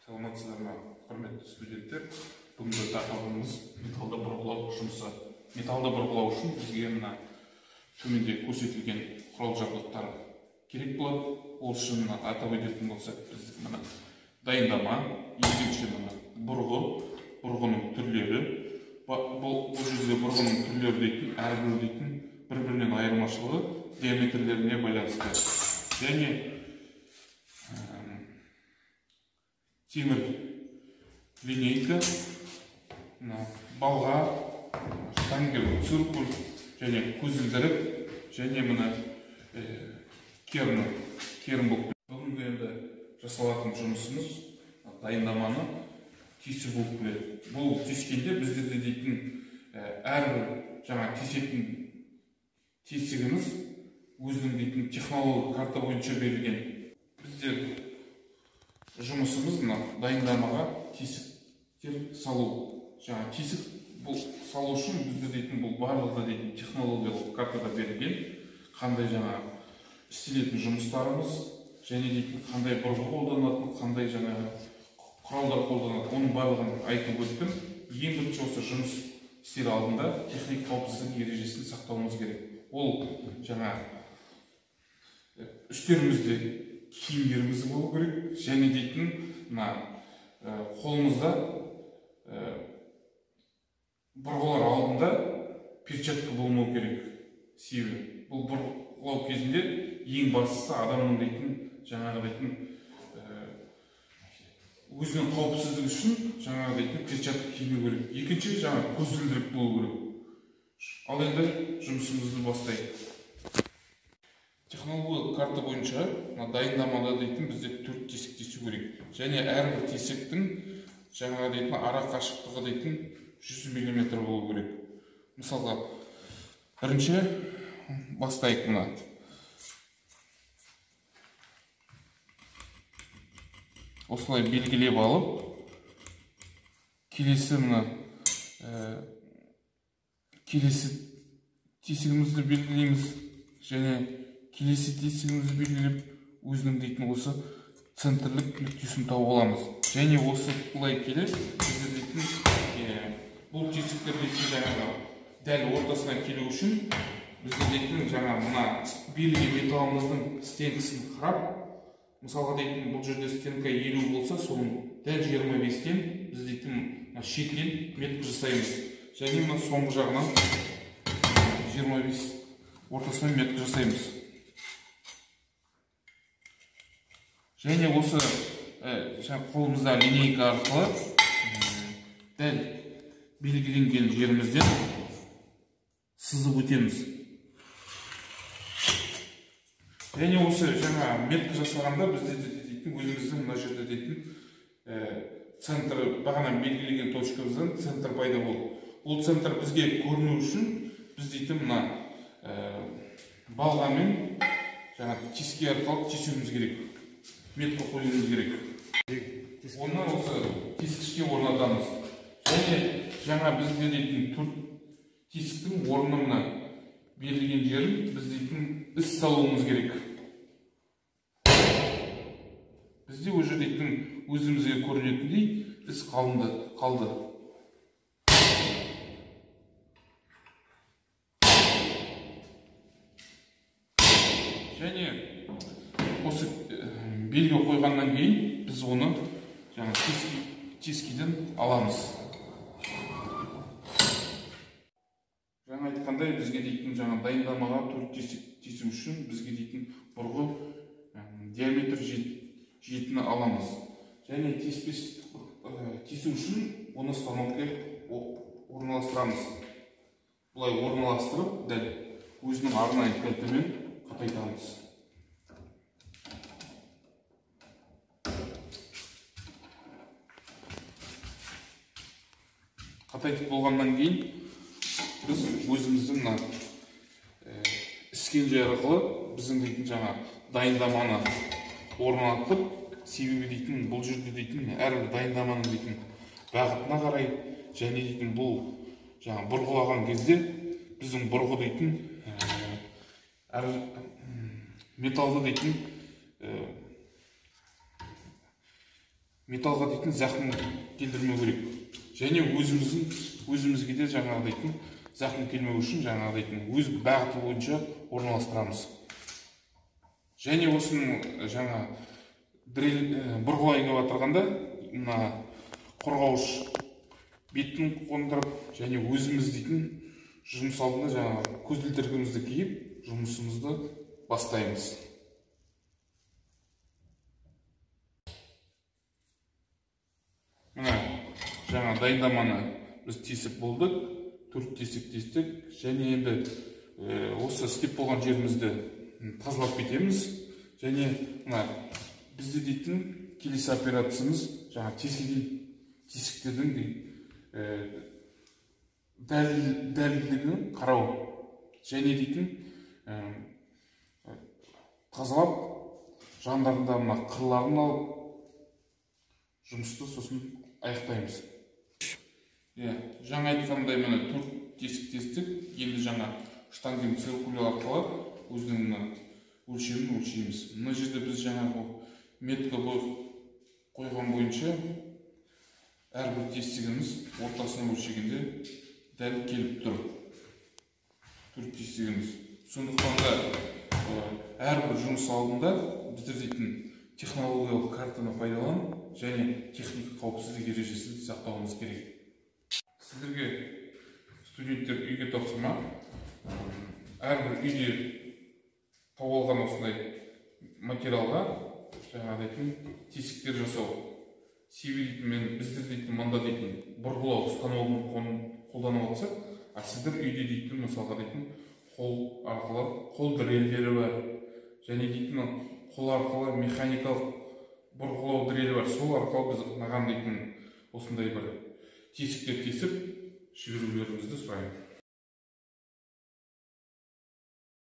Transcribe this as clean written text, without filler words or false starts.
Саламатсыздар ма, құрметті студенттер. Бүгінгі тақырыбымыз металды бұрғылау жұмысы. Металды бұрғылау үшін бізге мына төменде көрсетілген құрал жабдықтар керек болады. Ол үшін атап өтетін болсақ, біз мына дайындама, екінші мына бұрғының түрлері. Бұл жерде бұрғының түрлері дейтін, әрбір дейтін бір-бірінен айырмашылығы диаметрлеріне байланысты. Және темір линейка, балға, штангер, циркуль, және көзілдірік, және мына керім болып. Бүгінгі енді жасалатын жұмысымыз дайындаманы тесу болып келеді. Бұл тескенде біздерде дейтін әрбір жаңа тесетін тесігіміз өзінің дейтін технология карта бойынша берілген. Біздер жұмысымыз дайындамаға тесіктер салу. Жаңа тесік бұл салу үшін біздер дейтін бұл барлығы дейтін технологиялық картада берілген. Қандай жаңа істелетін жұмыстарымыз, және дейтін қандай бұрғы қолданатын, қандай жаңа құралдар қолданатын, оның барлығын айтып өттім. Ең бірінші осы жұмыс істер алдында техник қауіпсіздік ережесін сақтауымыз керек. Ол жаңа үстерімізде киімдеріміз болу керек, және дейтін қолымызда бұрғылар алдында перчатка болмау керек. Себебі бұл бұрғылау кезінде ең бастысы адамның дейтін жаңағы дейтін өзінің қауіпсіздігі үшін жаңағы дейтін перчатка киіну керек. Екінші жаңа көзілдірік болу керек. Ал енді жұмысымызды бастайық. Технологиялық карта бойынша дайындамада дейтін бізде 4 тесік тесу керек. Және әрбір тесіктің жаңа дейтін ара қашықтығы дейтін 100 мм болу керек. Мысалға, бірінші бастайық мына. Осылай белгілеп алып, келесі тесігімізді белгілейміз, және келесі тесігімізді белгілеп, өзінің дейтін осы центрлік нүктесін тауып аламыз. Және осы бұлай келіп, біздер дейтін бұл тесіктер дейтін жаңағы дәл ортасына келу үшін, біздер дейтін жаңа мына белгі металымыздың стенкісін қарап, мысалға дейтін бұл жерде стенка 50 болса, соның дәл 25-тен біз дейтін шетінен метр жасаймыз. Және мына соңғы жағынан 25 ортасынан метр жасаймыз. Және осы қолымызда линейка арқылы дәл белгіленген жерімізден сызып өтеміз. Және осы жаңа метр жасағанда бізде дейтін өзіміздің мына жерде дейтін центры бағана белгілеген точкамыздан центр пайда болды. Ол центр бізге көріну үшін біз дейтін мына балғамен жаңа теске арқылы тесуіміз керек. Метр қоюымыз керек. Онан осы тескішке орнатамыз. Және жаңа бізде дейтін 4 тесіктің орнына берілген жерін біз дейтін із салуымыз керек. Бізде өже дейтін өзімізге көрінетіндей із қалды. Және осы белгі қойғаннан кейін біз оны жаңа тескиден аламыз. Жаңа айтқандай бізге дейтін жаңа дайындамаға 4 тесік тесу үшін бізге дейтін бұрғы диаметр жетіні аламыз. Және тесу үшін оны станокке орналастырамыз. Бұлай орналастырып, дәл өзінің арнайы кілтімен қатайтамыз. Қатайтып болғаннан кейін біз өзіміздің іскенже арқылы біздің дейтін жаңа дайындаманы орнатып, себебі дейтін бұл жерде дейтін әрбір дайындаманың дейтін бағытына қарай, және дейтін бұл жаңа бұрғылаған кезде біздің бұрғы дейтін металды дейтін металлға дейтін зақым келтірмеу керек. Және өзімізге де жаңағы дейтін зақым келмеу үшін жаңағы дейтін өз бағыты бойынша орналастырамыз. Және осының жаңа бұрғылай келіп отырғанда мына қорғауыш бетін қондырып, және өзіміз дейтін жұмыс алдында жаңағы көзілдірігімізді киіп, жұмысымызды бастаймыз. Мына жаңа дайындаманы біз тесіп болдық, 4 тесік тестік, және енді осы істеп болған жерімізді тазалап кетеміз. Және мына бізде дейтін келесі операциямыз жаңа тесіктердің дәлдігін қарау, және дейтін тазалап жандарында мына қырларын алып жұмысты сосын аяқтаймыз. Жаңа айтқандай мына 4 тесік тестік, енді жаңа штангын циркулер арқылы өзінің өлшемін өлшейміз. Мына жерде біз жаңағы метка қойған бойынша әрбір тесігіміз ортасына өлшегенде дәл келіп тұр. 4 тесігіміз. Сондықтан да әрбір жұмыс алдында біздер дейтін технологиялық картаны пайдаланып, және техника қауіпсіздік ережесін сақтауымыз керек. Сіздерге студенттер үйге тапсырма, әрбір үйде тауып алған осындай материалға жаңа дейтін тесіктер жасау, себебі біздер дейтін мында дейтін бұрғылау ұстануын қолданып алсақ, сіздер үйде дейтін мысалға дейтін қол арқылы, қол дрелдері бар, және дейтін қол арқылы механикалық бұрғылау дрелі бар. Сол арқылы біз маған дейтін осындай бір тесіктер тесіп жіберулеріңізді сұраймын.